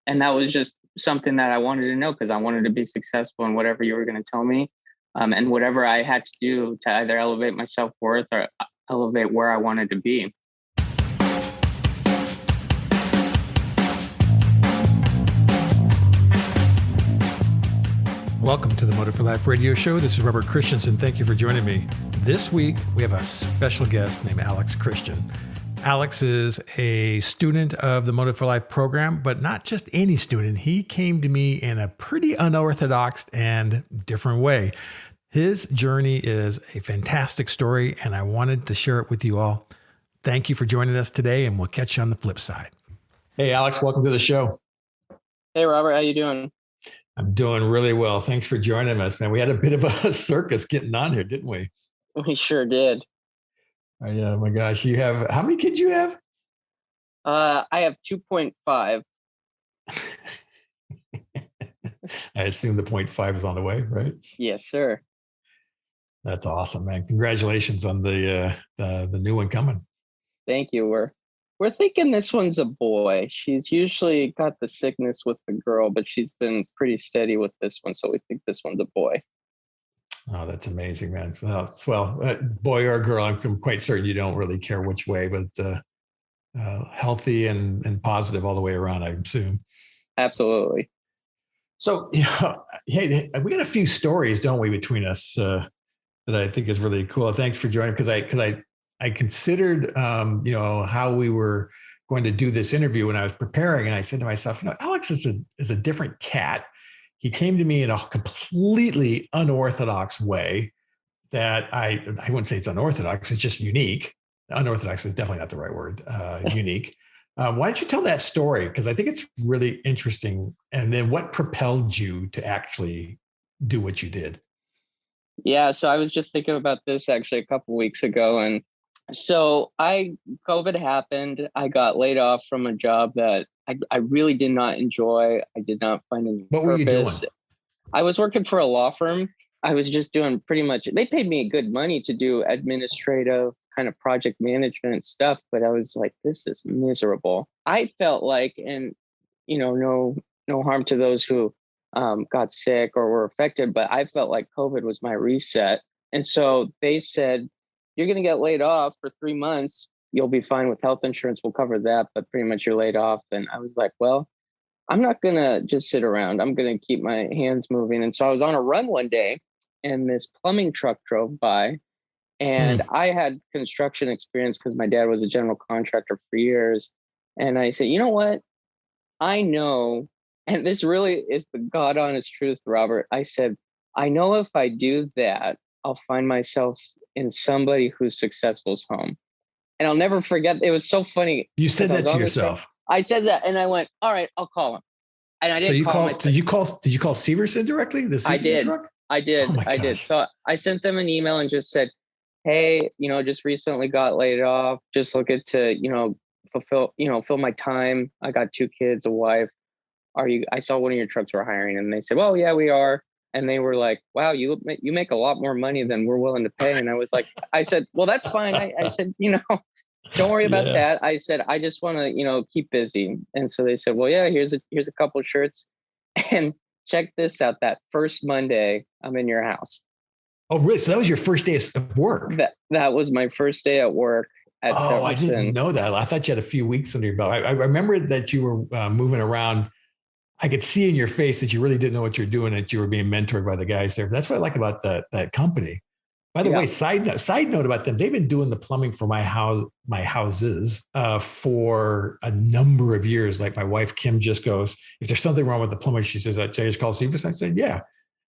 And that was just something that I wanted to know because I wanted to be successful in whatever you were going to tell me. And whatever I had to do to either elevate my self-worth or elevate where I wanted to be. Welcome to the Motive for Life radio show. This is Robert Christensen. Thank you for joining me. This week, we have a special guest named Alex Christian. Alex is a student of the Motive for Life program, but not just any student. He came to me in a pretty unorthodox and different way. His journey is a fantastic story, and I wanted to share it with you all. Thank you for joining us today, and we'll catch you on the flip side. Hey, Alex, welcome to the show. Hey, Robert, how you doing? I'm doing really well. Thanks for joining us, man. We had a bit of a circus getting on here, didn't we? We sure did. Oh my gosh. You have, how many kids you have? I have 2.5. I assume the 0.5 is on the way, right? Yes, sir. That's awesome, man. Congratulations on the new one coming. Thank you. We're thinking this one's a boy. She's usually got the sickness with the girl, but she's been pretty steady with this one. So we think this one's a boy. Oh, that's amazing, man. Well, boy or girl, I'm quite certain you don't really care which way, but healthy and positive all the way around, I assume. Absolutely. So, hey, we got a few stories, don't we, between us that I think is really cool. Thanks for joining, because I considered, how we were going to do this interview when I was preparing, and I said to myself, Alex is a different cat. He came to me in a completely unorthodox way that I wouldn't say it's unorthodox. It's just unique. Unorthodox is definitely not the right word. Unique. Why don't you tell that story? Because I think it's really interesting. And then what propelled you to actually do what you did? Yeah. So I was just thinking about this actually a couple of weeks ago. And so COVID happened. I got laid off from a job that I really did not enjoy. I did not find any What were you doing? I was working for a law firm. I was just doing pretty much, they paid me good money to do administrative kind of project management stuff, but I was like, this is miserable. I felt like, and no harm to those who got sick or were affected, but I felt like COVID was my reset. And so they said, you're going to get laid off for 3 months. You'll be fine with health insurance. We'll cover that, but pretty much you're laid off. And I was like, well, I'm not going to just sit around. I'm going to keep my hands moving. And so I was on a run one day and this plumbing truck drove by, and I had construction experience because my dad was a general contractor for years. And I said, you know what? I know, and this really is the God honest truth, Robert. I said, I know if I do that, I'll find myself in somebody who's successful's home. And I'll never forget. It was so funny. You said that to yourself. I said that, and I went, all right, I'll call him. And I didn't call him. Did you call Severson directly? The Severson truck? I did. Oh I did. So I sent them an email and just said, hey, just recently got laid off. Just looking to, fill my time. I got 2 kids, a wife. I saw one of your trucks were hiring, and they said, well, yeah, we are. And they were like, wow, you make a lot more money than we're willing to pay. And I was like, I said, well, that's fine. I said, don't worry about that. I said, I just want to, keep busy. And so they said, well, yeah, here's a couple of shirts. And check this out. That first Monday, I'm in your house. Oh, really? So that was your first day of work? That was my first day at work. I didn't know that. I thought you had a few weeks under your belt. I remember that you were moving around. I could see in your face that you really didn't know what you're doing, that you were being mentored by the guys there. But that's what I like about that company. By the way, side note about them, they've been doing the plumbing for my houses for a number of years. Like my wife, Kim, just goes, if there's something wrong with the plumbing, she says, I just call Stevens. I said, yeah.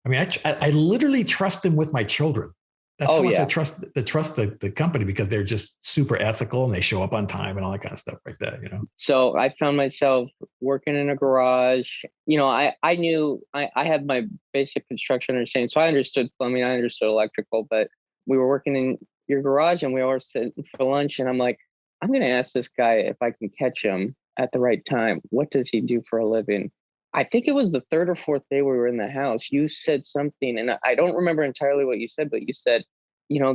I mean, I literally trust them with my children. That's how much I trust the company, because they're just super ethical and they show up on time and all that kind of stuff like that, So I found myself working in a garage. I knew I had my basic construction understanding. So I understood plumbing, I understood electrical, but we were working in your garage and we were sitting for lunch, and I'm like, I'm going to ask this guy if I can catch him at the right time. What does he do for a living? I think it was the 3rd or 4th day we were in the house. You said something, and I don't remember entirely what you said, but you said,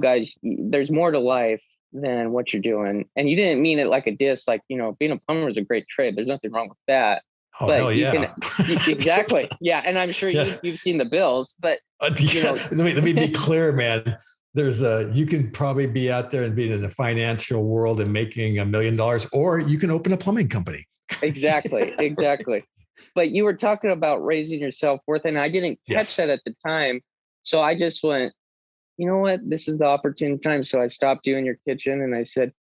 guys, there's more to life than what you're doing. And you didn't mean it like a diss, like, being a plumber is a great trade. There's nothing wrong with that. Oh, hell but you yeah. can exactly. Yeah. And I'm sure Yeah. you've seen the bills, but you know, Let me be clear, man. You can probably be out there and be in the financial world and making $1 million, or you can open a plumbing company. exactly. But you were talking about raising your self-worth, and I didn't catch Yes. that at the time. So I just went, you know what? This is the opportune time. So I stopped you in your kitchen and I said,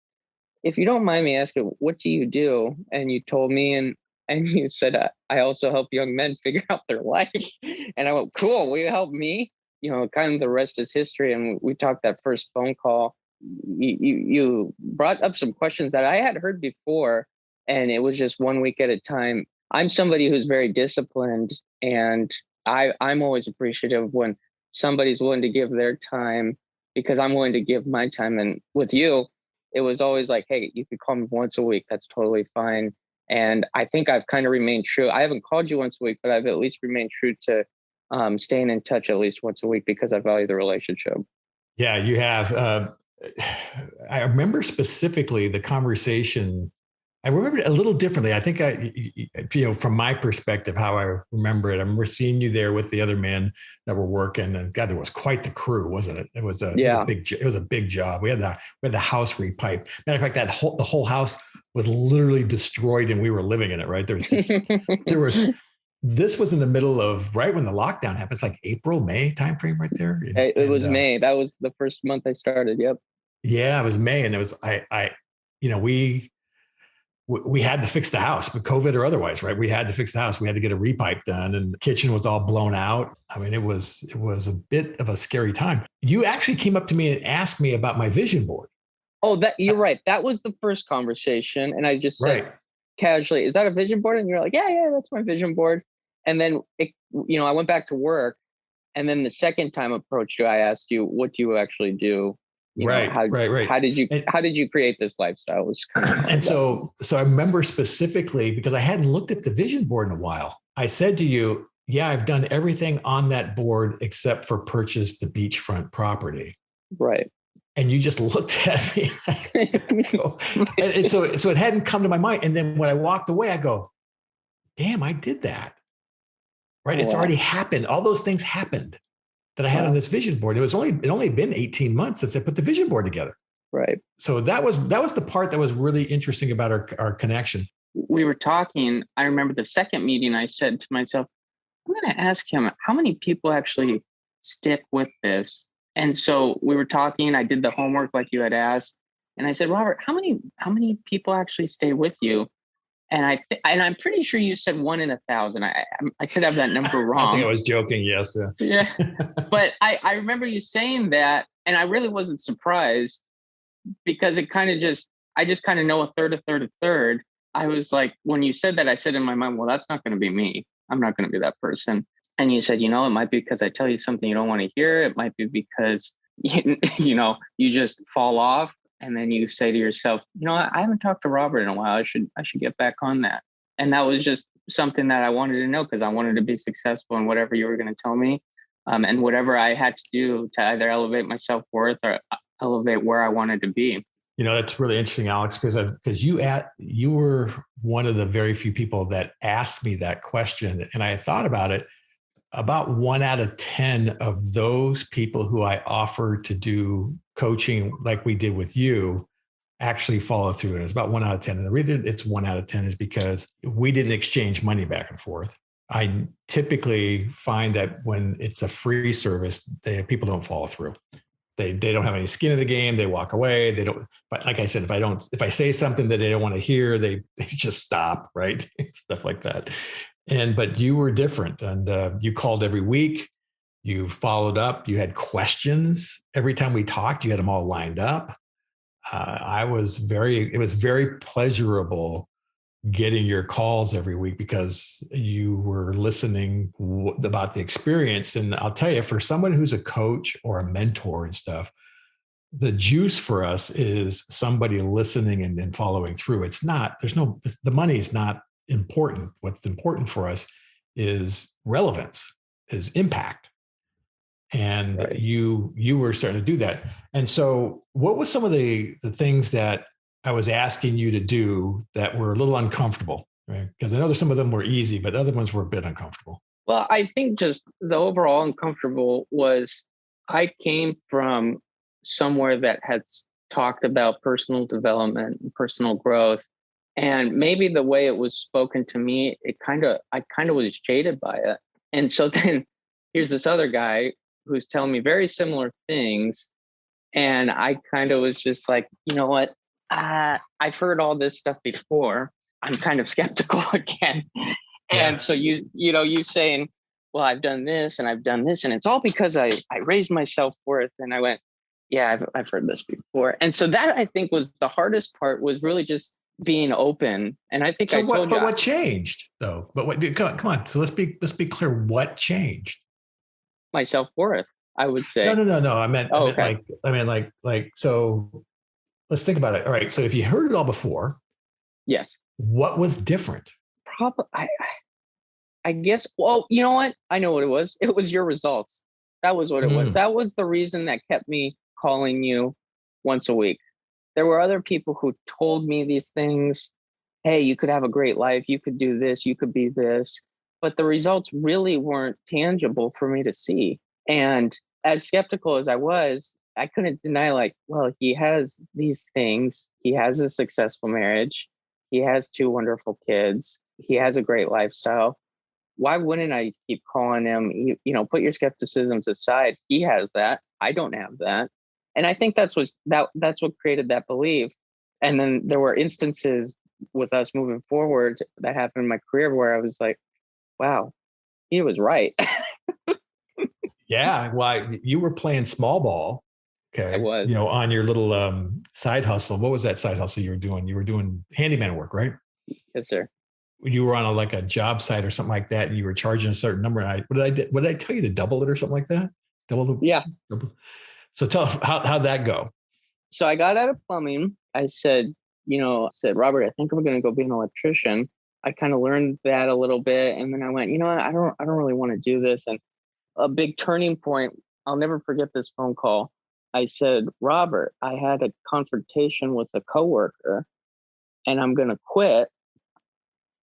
if you don't mind me asking, what do you do? And you told me, and you said, I also help young men figure out their life. And I went, cool. Will you help me? You know, kind of the rest is history. And we talked that first phone call. You brought up some questions that I had heard before, and it was just 1 week at a time. I'm somebody who's very disciplined, and I'm always appreciative when somebody's willing to give their time, because I'm willing to give my time. And with you, it was always like, hey, you could call me once a week. That's totally fine. And I think I've kind of remained true. I haven't called you once a week, but I've at least remained true to staying in touch at least once a week, because I value the relationship. Yeah, you have. I remember specifically the conversation. I remember it a little differently. I think from my perspective, how I remember it, I remember seeing you there with the other men that were working, and God, there was quite the crew, wasn't it? It was a big job. We had the house repiped. Matter of fact, the whole house was literally destroyed, and we were living in it. Right this was in the middle of right when the lockdown happened. It's like April, May timeframe right there. It was May. That was the first month I started. Yep. Yeah, it was May, and it was we had to fix the house, but COVID or otherwise, right? We had to fix the house. We had to get a repipe done, and the kitchen was all blown out. I mean, it was a bit of a scary time. You actually came up to me and asked me about my vision board. Oh, that you're right. That was the first conversation, and I just said casually, "Is that a vision board?" And you're like, "Yeah, that's my vision board." And then I went back to work, and then the second time I approached you, I asked you, "What do you actually do?" Right. How did you create this lifestyle? So I remember specifically, because I hadn't looked at the vision board in a while. I said to you, "Yeah, I've done everything on that board except for purchase the beachfront property." Right. And you just looked at me. And so it hadn't come to my mind. And then when I walked away, I go, "Damn, I did that." Right. It's already happened. All those things happened that I had on this vision board. It only been 18 months since I put the vision board together. Right. So that was the part that was really interesting about our connection. We were talking. I remember the second meeting, I said to myself, I'm going to ask him how many people actually stick with this. And so we were talking, I did the homework like you had asked. And I said, Robert, how many people actually stay with you? And I'm pretty sure you said 1 in 1,000. I could have that number wrong. I think I was joking. Yes. Yeah. But I remember you saying that, and I really wasn't surprised, because it kind of I just kind of know a third. I was like, when you said that, I said in my mind, well, that's not going to be me. I'm not going to be that person. And you said, it might be because I tell you something you don't want to hear. It might be because, you just fall off. And then you say to yourself, I haven't talked to Robert in a while. I should get back on that. And that was just something that I wanted to know, because I wanted to be successful in whatever you were going to tell me, and whatever I had to do to either elevate my self-worth or elevate where I wanted to be. That's really interesting, Alex, because you were one of the very few people that asked me that question. And I thought about it. About 1 out of 10 of those people who I offer to do coaching like we did with you actually follow through. And it's about 1 out of 10. And the reason it's 1 out of 10 is because we didn't exchange money back and forth. I typically find that when it's a free service, people don't follow through. They don't have any skin in the game. They walk away. They don't. But like I said, if I say something that they don't want to hear, they just stop. Right, stuff like that. But you were different, and you called every week. You followed up. You had questions every time we talked. You had them all lined up. It was very pleasurable getting your calls every week, because you were listening about the experience. And I'll tell you, for someone who's a coach or a mentor and stuff, the juice for us is somebody listening and then following through. The money is not important. What's important for us is relevance, is impact. And right. You were starting to do that. And so what was some of the things that I was asking you to do that were a little uncomfortable? right? Because I know there's some of them were easy, but other ones were a bit uncomfortable. Well, I think just the overall uncomfortable was I came from somewhere that had talked about personal development and personal growth. And maybe the way it was spoken to me, I kind of was jaded by it. And so then here's this other guy who's telling me very similar things. And I kind of was just like, you know what? I've heard all this stuff before. I'm kind of skeptical again. And so you saying, well, I've done this and I've done this, and it's all because I raised my self-worth. And I went, yeah, I've heard this before. And so that I think was the hardest part, was really just being open. And I think what changed though? But what, come on. So let's be clear. What changed? My self-worth, I would say. No. I meant so let's think about it. All right. So if you heard it all before, yes. What was different? Probably, I guess, well, you know what? I know what it was. It was your results. That was what it was. That was the reason that kept me calling you once a week. There were other people who told me these things. Hey, you could have a great life. You could do this. You could be this. But the results really weren't tangible for me to see. And as skeptical as I was, I couldn't deny, like, well, he has these things. He has a successful marriage. He has 2 wonderful kids. He has a great lifestyle. Why wouldn't I keep calling him? Put your skepticisms aside. He has that. I don't have that. And I think that's what created that belief. And then there were instances with us moving forward that happened in my career where I was like, wow, he was right. Yeah. Well, you were playing small ball. Okay. I was. On your little side hustle. What was that side hustle you were doing? You were doing handyman work, right? Yes, sir. You were on a job site or something like that, and you were charging a certain number. And what did I tell you to double it or something like that? Yeah. So tell how'd that go? So I got out of plumbing. I said, Robert, I think I'm going to go be an electrician. I kind of learned that a little bit, and then I went, I don't really want to do this. And a big turning point, I'll never forget this phone call. I said, Robert, I had a confrontation with a coworker, and I'm going to quit.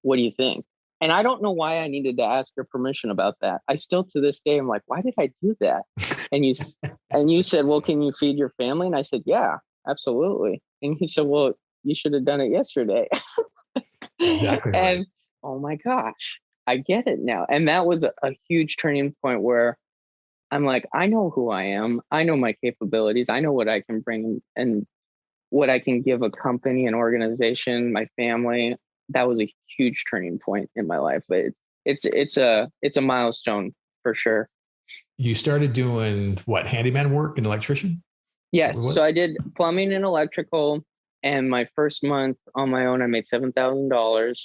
What do you think? And I don't know why I needed to ask her permission about that. I still, to this day, I'm like, why did I do that? And you said, well, can you feed your family? And I said, yeah, absolutely. And he said, well, you should have done it yesterday. Exactly. Right. And oh my gosh, I get it now. And that was a huge turning point where I'm like, I know who I am. I know my capabilities. I know what I can bring and what I can give a company, an organization, my family. That was a huge turning point in my life. But it's a milestone for sure. You started doing what, handyman work and electrician? Yes. So I did plumbing and electrical. And my first month on my own, I made $7,000.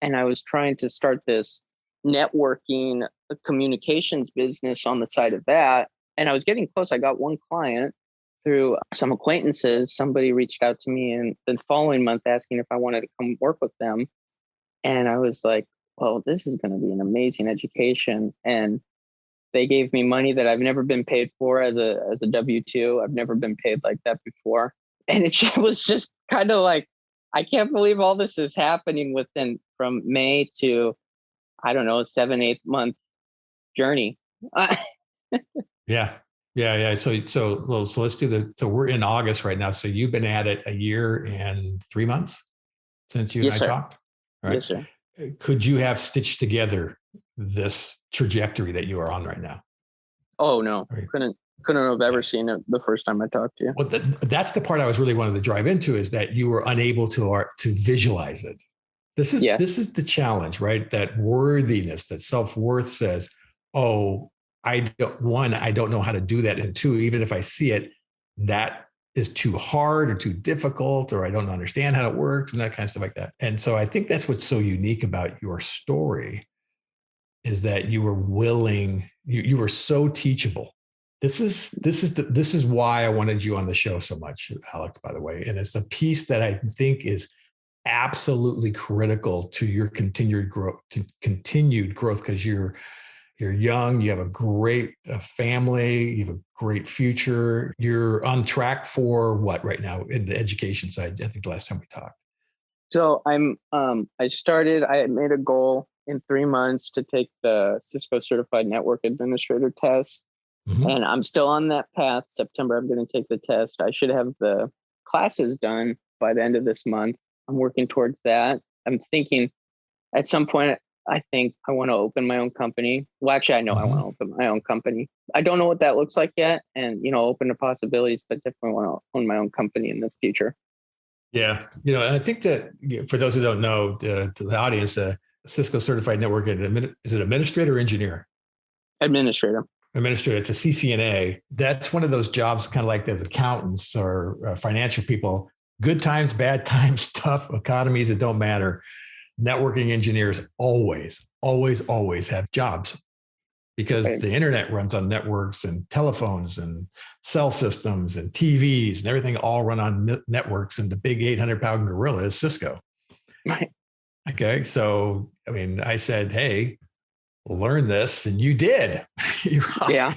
And I was trying to start this networking communications business on the side of that. And I was getting close. I got one client through some acquaintances. Somebody reached out to me in the following month asking if I wanted to come work with them. And I was like, well, this is going to be an amazing education. And they gave me money that I've never been paid for as a W-2. I've never been paid like that before. And it was just kind of like, I can't believe all this is happening within from May to, I don't know, 7-8 month journey. Yeah. So let's do so we're in August right now. So you've been at it a year and 3 months since you and I talked. Right? Yes, sir. Could you have stitched together this trajectory that you are on right now? Oh no, right. Couldn't have ever seen it the first time I talked to you. Well, that's the part I was really wanting to drive into, is that you were unable to visualize it. This is the challenge, right? That worthiness, that self-worth says, oh, I don't know how to do that. And 2, even if I see it, that is too hard or too difficult, or I don't understand how it works and that kind of stuff like that. And so I think that's what's so unique about your story, is that you were willing, you were so teachable. This is why I wanted you on the show so much, Alex, by the way. And it's a piece that I think is absolutely critical to your continued growth, because you're young, you have a great family, you have a great future. You're on track for what right now in the education side? I think the last time we talked. So I made a goal in 3 months to take the Cisco Certified Network Administrator test. Mhm. And I'm still on that path. September, I'm going to take the test. I should have the classes done by the end of this month. I'm working towards that. I'm thinking at some point, I think I want to open my own company. Well, actually, I know I want to Mhm. open my own company. I don't know what that looks like yet, and open to possibilities, but definitely want to own my own company in the future. Yeah, and I think that for those who don't know, to the audience, Cisco Certified Network is it administrator or engineer? Administrator. Administrator. It's a CCNA. That's one of those jobs, kind of like those accountants or financial people. Good times, bad times, tough economies. It don't matter. Networking engineers always, always, always have jobs because Right. the internet runs on networks and telephones and cell systems and TVs and everything all run on networks. And the big 800-pound gorilla is Cisco. Right. Okay. So, I mean, I said, hey, learn this. And you did. You're off. Yeah.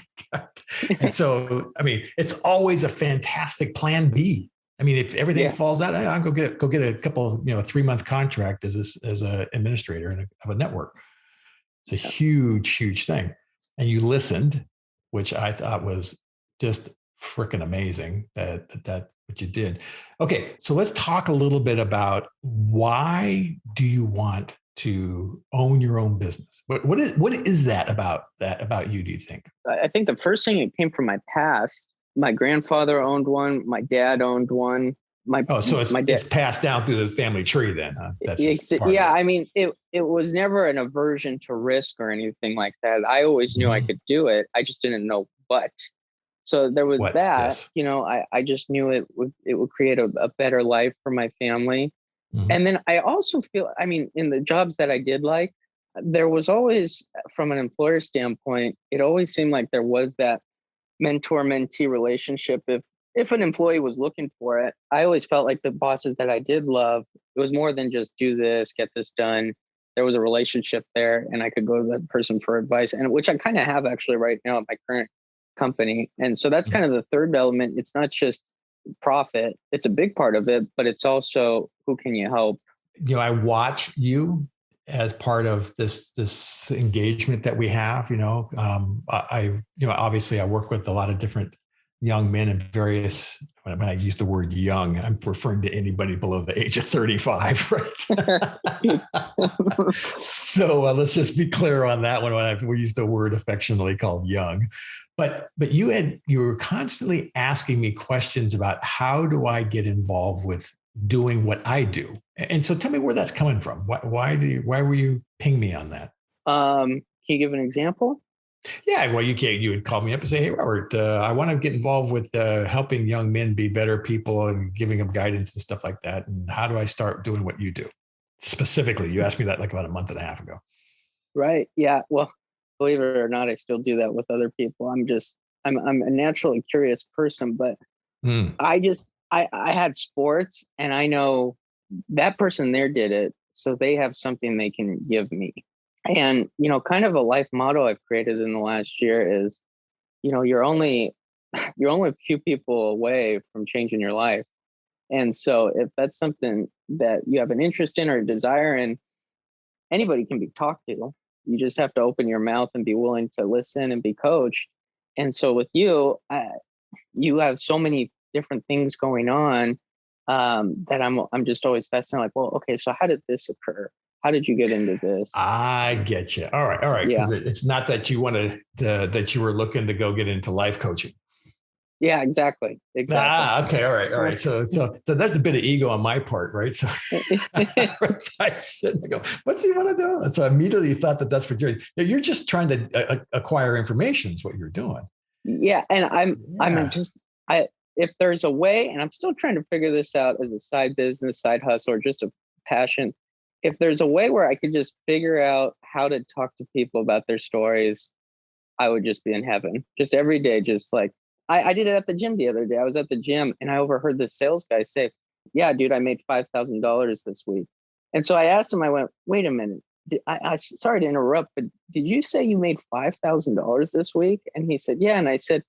And so, I mean, it's always a fantastic plan B. I mean, if everything Yeah. falls out, I'll go get a couple, 3-month contract as an administrator of a network. It's a huge, huge thing. And you listened, which I thought was just freaking amazing that what you did. Okay, so let's talk a little bit about why do you want to own your own business? What is that about you, do you think? I think the first thing, it came from my past. My grandfather owned one. My dad owned one. My Oh, so my dad. it's passed down through the family tree then, huh? That's just part of Yeah, it. I mean, it was never an aversion to risk or anything like that. I always knew I Mhm. could do it. I just didn't know what. So there was What? that. Yes. I just knew it would create a better life for my family. Mhm. And then I also feel, I mean, in the jobs that I did like, there was always, from an employer standpoint, it always seemed like there was that mentor mentee relationship. If an employee was looking for it, I always felt like the bosses that I did love, it was more than just do this, get this done. There was a relationship there, and I could go to that person for advice, and which I kind of have actually right now at my current company. And so that's kind of the third element. It's not just profit, it's a big part of it, but it's also who can you help. I watch you as part of this engagement that we have. Obviously I work with a lot of different young men in various. When I use the word young, I'm referring to anybody below the age of 35, right? So let's just be clear on that one. When we use the word affectionately called young, but you were constantly asking me questions about how do I get involved with doing what I do. And so tell me where that's coming from. Why were you ping me on that? Can you give an example? Yeah, well, you would call me up and say, hey, Robert, I want to get involved with helping young men be better people and giving them guidance and stuff like that. And how do I start doing what you do? Specifically, you asked me that like about a month and a half ago. Right. Yeah. Well, believe it or not, I still do that with other people. I'm a naturally curious person, but Mm. I had sports, and I know that person there did it, so they have something they can give me. And kind of a life motto I've created in the last year is, you're only you're only a few people away from changing your life. And so if that's something that you have an interest in or a desire in, anybody can be talked to. You just have to open your mouth and be willing to listen and be coached. And so with you, you have so many different things going on, that I'm just always fascinated. Like, well, okay, so how did this occur? How did you get into this? I get you. All right. Yeah, Because it's not that you wanted that you were looking to go get into life coaching. yeah, exactly, exactly. Okay, all right. So that's a bit of ego on my part, right? So I sit and go, "What's he want to do?" And so I immediately thought that that's what you're just trying to acquire information. Is what you're doing. Yeah, and I'm Yeah. just I if there's a way, and I'm still trying to figure this out as a side business, side hustle, or just a passion. If there's a way where I could just figure out how to talk to people about their stories, I would just be in heaven. Just every day, just like I did it at the gym the other day. I was at the gym and I overheard the sales guy say, "Yeah, dude, I made $5,000 this week." And so I asked him, I went, "Wait a minute. Sorry to interrupt, but did you say you made $5,000 this week?" And he said, "Yeah." And I said,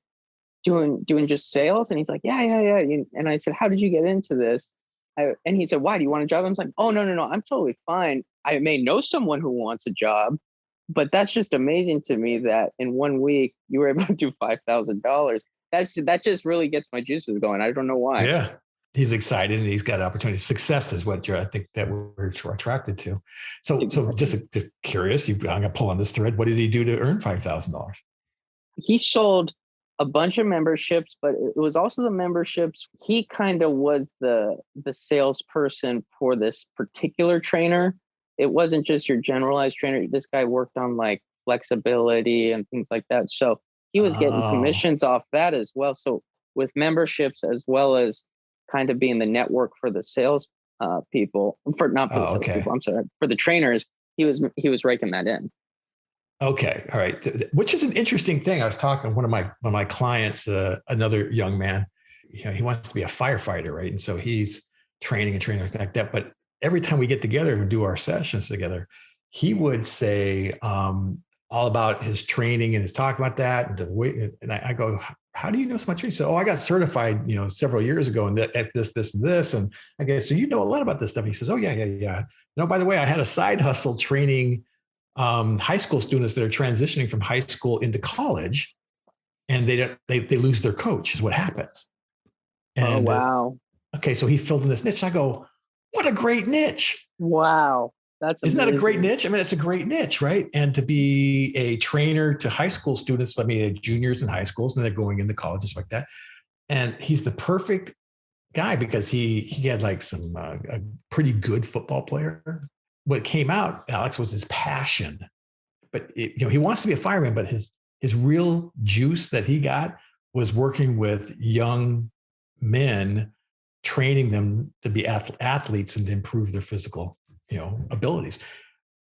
"Doing just sales?" And he's like, "Yeah, yeah, yeah." And I said, "How did you get into this?" And he said, why, do you want a job? I was like, oh, no, I'm totally fine. I may know someone who wants a job, but that's just amazing to me that in 1 week you were able to do $5,000. That just really gets my juices going. I don't know why. Yeah. He's excited and he's got opportunity. Success is what I think that we're attracted to. So just curious, I'm going to pull on this thread. What did he do to earn $5,000? He sold a bunch of memberships, but it was also the memberships. He kind of was the salesperson for this particular trainer. It wasn't just your generalized trainer. This guy worked on like flexibility and things like that. So he was getting commissions off that as well. So with memberships, as well as kind of being the network for the sales people, for not for the sales people, I'm sorry, for the trainers, he was raking that in. Okay. All right. Which is an interesting thing. I was talking to one of my clients, another young man, he wants to be a firefighter. Right. And so he's training like that. But every time we get together and do our sessions together, he would say all about his training and his talk about that. And I go, how do you know so much? He said, I got certified, several years ago and at this, and this. And I guess, so you know a lot about this stuff. And he says, oh yeah. No, by the way, I had a side hustle training high school students that are transitioning from high school into college, and they lose their coach is what happens. And, wow. Okay. So he filled in this niche. I go, what a great niche. Wow. Isn't that a great niche? I mean, it's a great niche, right? And to be a trainer to high school students, juniors in high schools, and they're going into colleges like that. And he's the perfect guy because he had like a pretty good football player. What came out, Alex, was his passion. But he wants to be a fireman, but his real juice that he got was working with young men, training them to be athletes and to improve their physical, abilities.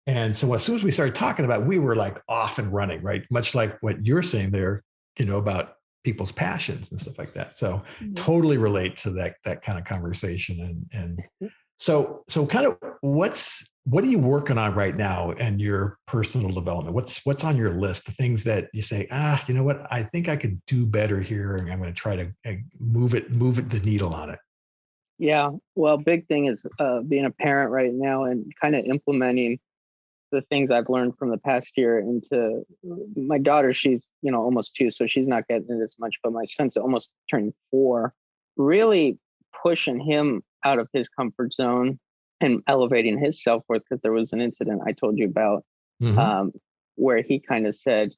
And so as soon as we started talking about it, we were like off and running, right? Much like what you're saying there, about people's passions and stuff like that. So totally relate to that kind of conversation. And so kind of what are you working on right now in your personal development? What's on your list? The things that you say, you know what, I think I could do better here, and I'm going to try to move the needle on it. Yeah. Well, big thing is being a parent right now and kind of implementing the things I've learned from the past year into my daughter. She's, almost 2, so she's not getting it as much, but my son's almost turning 4, really pushing him out of his comfort zone and elevating his self-worth. Because there was an incident I told you about where he kind of said,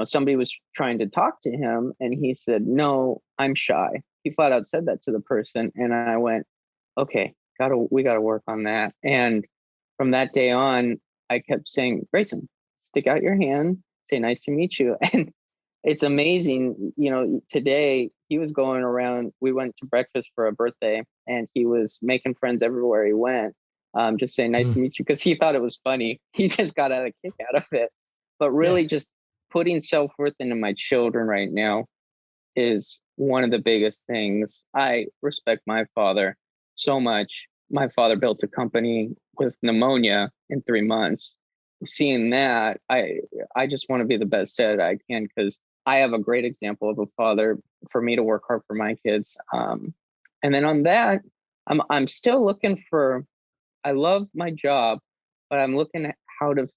somebody was trying to talk to him and he said, no, I'm shy. He flat out said that to the person. And I went, okay, we got to work on that. And from that day on, I kept saying, Grayson, stick out your hand, say, nice to meet you. And it's amazing. Today he was going around, we went to breakfast for a birthday and he was making friends everywhere he went. Just saying, nice to meet you. Cause he thought it was funny. He just got a kick out of it, but really just putting self-worth into my children right now is one of the biggest things. I respect my father so much. My father built a company with pneumonia in 3 months. Seeing that, I just want to be the best at it I can, because I have a great example of a father for me to work hard for my kids. And then on that, I'm still looking for, I love my job, but I'm looking at how to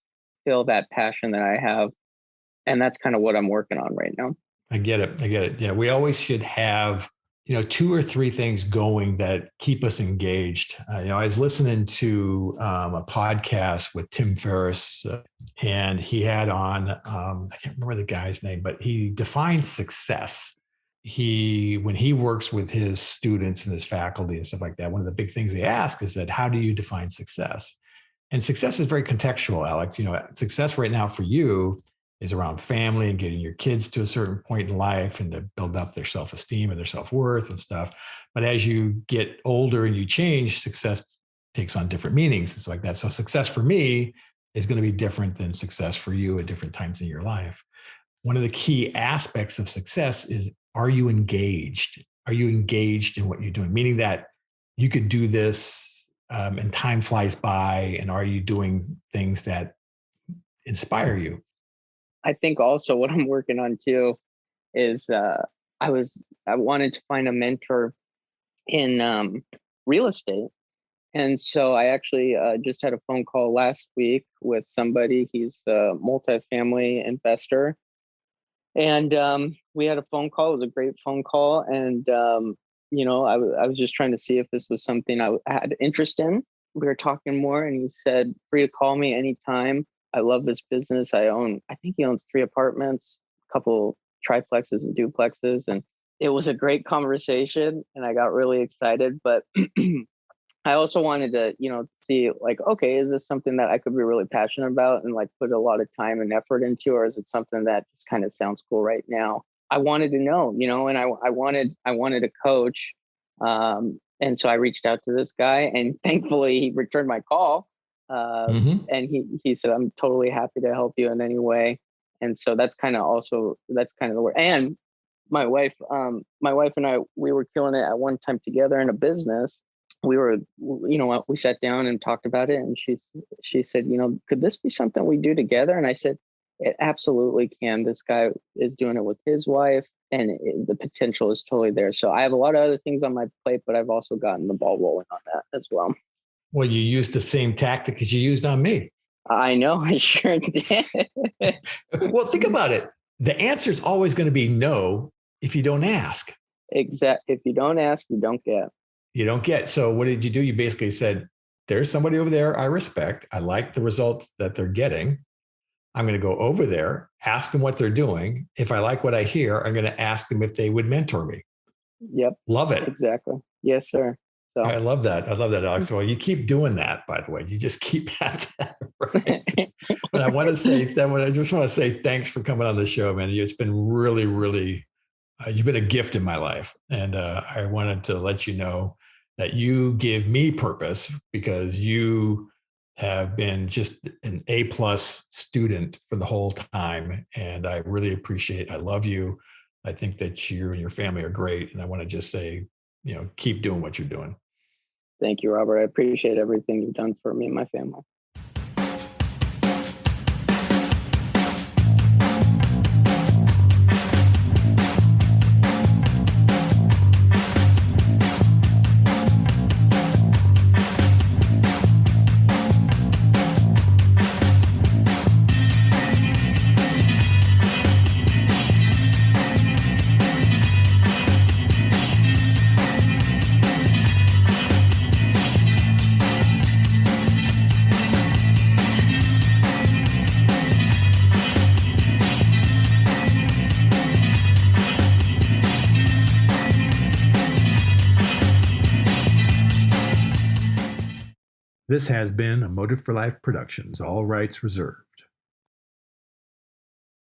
fill that passion that I have. And that's kind of what I'm working on right now. I get it. Yeah. We always should have, 2 or 3 things going that keep us engaged. I was listening to a podcast with Tim Ferriss, and he had on, I can't remember the guy's name, but he defines success. When he works with his students and his faculty and stuff like that, one of the big things they ask is that, how do you define success? And success is very contextual, Alex. Success right now for you is around family and getting your kids to a certain point in life and to build up their self-esteem and their self-worth and stuff. But as you get older and you change, success takes on different meanings and stuff like that. So success for me is going to be different than success for you at different times in your life. One of the key aspects of success is, are you engaged? Are you engaged in what you're doing? Meaning that you could do this and time flies by, and are you doing things that inspire you? I think also what I'm working on too is I wanted to find a mentor in real estate. And so I actually just had a phone call last week with somebody. He's a multifamily investor. And we had a phone call. It was a great phone call. And, I was just trying to see if this was something I had interest in. We were talking more, and he said, free to call me anytime. I love this business. I think he owns 3 apartments, a couple triplexes and duplexes. And it was a great conversation, and I got really excited. But I also wanted to, see like, okay, is this something that I could be really passionate about and like put a lot of time and effort into, or is it something that just kind of sounds cool right now? I wanted to know, and I wanted a coach. And so I reached out to this guy, and thankfully he returned my call. And he said, I'm totally happy to help you in any way. And so that's kind of the word. And my wife and I, we were killing it at one time together in a business. We were, we sat down and talked about it, and she said, could this be something we do together? And I said, it absolutely can. This guy is doing it with his wife, and the potential is totally there. So I have a lot of other things on my plate, but I've also gotten the ball rolling on that as well. Well, you used the same tactic as you used on me. I know, I sure did. Well, think about it. The answer is always going to be no if you don't ask. Exactly. If you don't ask, you don't get. You don't get. So what did you do? You basically said, there's somebody over there I respect. I like the results that they're getting. I'm going to go over there, ask them what they're doing. If I like what I hear, I'm going to ask them if they would mentor me. Yep. Love it. Exactly. Yes, sir. So I love that. Alex. Well, you keep doing that, by the way. You just keep at that. Right? But I just want to say thanks for coming on the show, man. It's been really, really, you've been a gift in my life. And I wanted to let you know that you give me purpose, because you have been just an A+ student for the whole time. And I really appreciate, I love you. I think that you and your family are great. And I want to just say, keep doing what you're doing. Thank you, Robert. I appreciate everything you've done for me and my family. This has been a Motive for Life Productions, all rights reserved.